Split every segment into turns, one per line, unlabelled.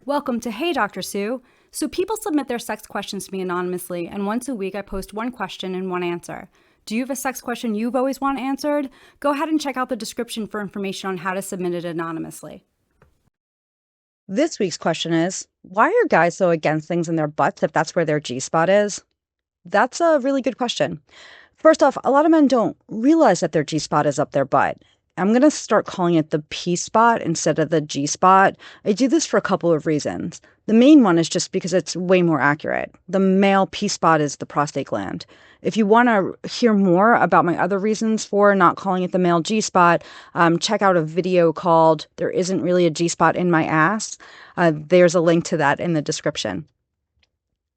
Welcome to Hey Dr. Sue. So people submit their sex questions to me anonymously, and once a week I post one question and one answer. Do you have a sex question you've always wanted answered? Go ahead and check out the description for information on how to submit it anonymously.
This week's question is, why are guys so against things in their butts if that's where their G-spot is? That's a really good question. First off, a lot of men don't realize that their G-spot is up their butt. I'm going to start calling it the P-spot instead of the G-spot. I do this for a couple of reasons. The main one is just because it's way more accurate. The male P-spot is the prostate gland. If you want to hear more about my other reasons for not calling it the male G-spot, check out a video called "There Isn't Really a G-Spot in My Ass." There's a link to that in the description.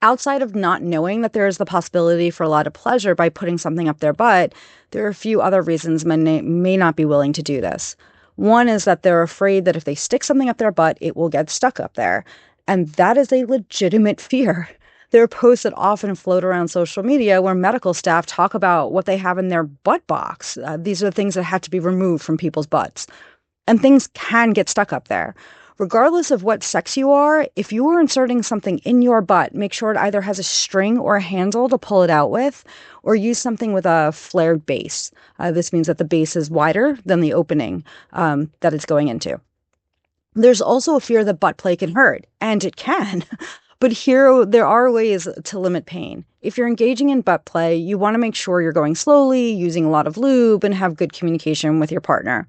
Outside of not knowing that there is the possibility for a lot of pleasure by putting something up their butt, there are a few other reasons men may not be willing to do this. One is that they're afraid that if they stick something up their butt, it will get stuck up there. And that is a legitimate fear. There are posts that often float around social media where medical staff talk about what they have in their butt box. These are the things that had to be removed from people's butts. And things can get stuck up there. Regardless of what sex you are, if you are inserting something in your butt, make sure it either has a string or a handle to pull it out with, or use something with a flared base. This means that the base is wider than the opening that it's going into. There's also a fear that butt play can hurt, and it can. But there are ways to limit pain. If you're engaging in butt play, you want to make sure you're going slowly, using a lot of lube, and have good communication with your partner.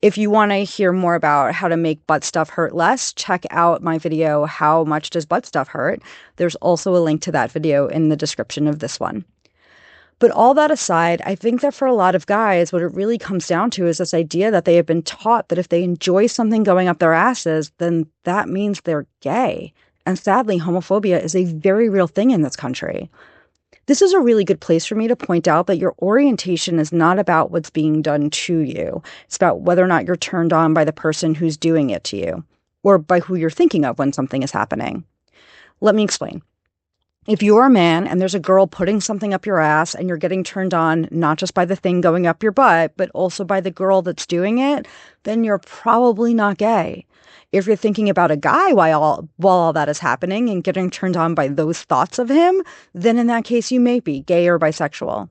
If you want to hear more about how to make butt stuff hurt less, check out my video, How Much Does Butt Stuff Hurt? There's also a link to that video in the description of this one. But all that aside, I think that for a lot of guys, what it really comes down to is this idea that they have been taught that if they enjoy something going up their asses, then that means they're gay. And sadly, homophobia is a very real thing in this country. This is a really good place for me to point out that your orientation is not about what's being done to you. It's about whether or not you're turned on by the person who's doing it to you, or by who you're thinking of when something is happening. Let me explain. If you're a man and there's a girl putting something up your ass and you're getting turned on not just by the thing going up your butt, but also by the girl that's doing it, then you're probably not gay. If you're thinking about a guy while all that is happening and getting turned on by those thoughts of him, then in that case you may be gay or bisexual.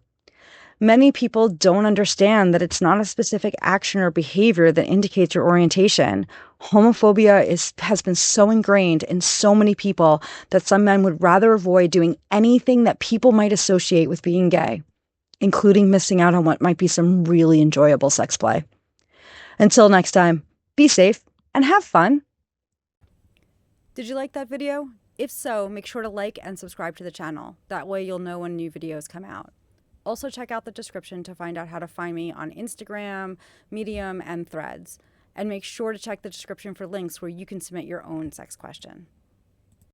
Many people don't understand that it's not a specific action or behavior that indicates your orientation. Homophobia has been so ingrained in so many people that some men would rather avoid doing anything that people might associate with being gay, including missing out on what might be some really enjoyable sex play. Until next time, be safe and have fun.
Did you like that video? If so, make sure to like and subscribe to the channel. That way you'll know when new videos come out. Also check out the description to find out how to find me on Instagram, Medium, and Threads. And make sure to check the description for links where you can submit your own sex question.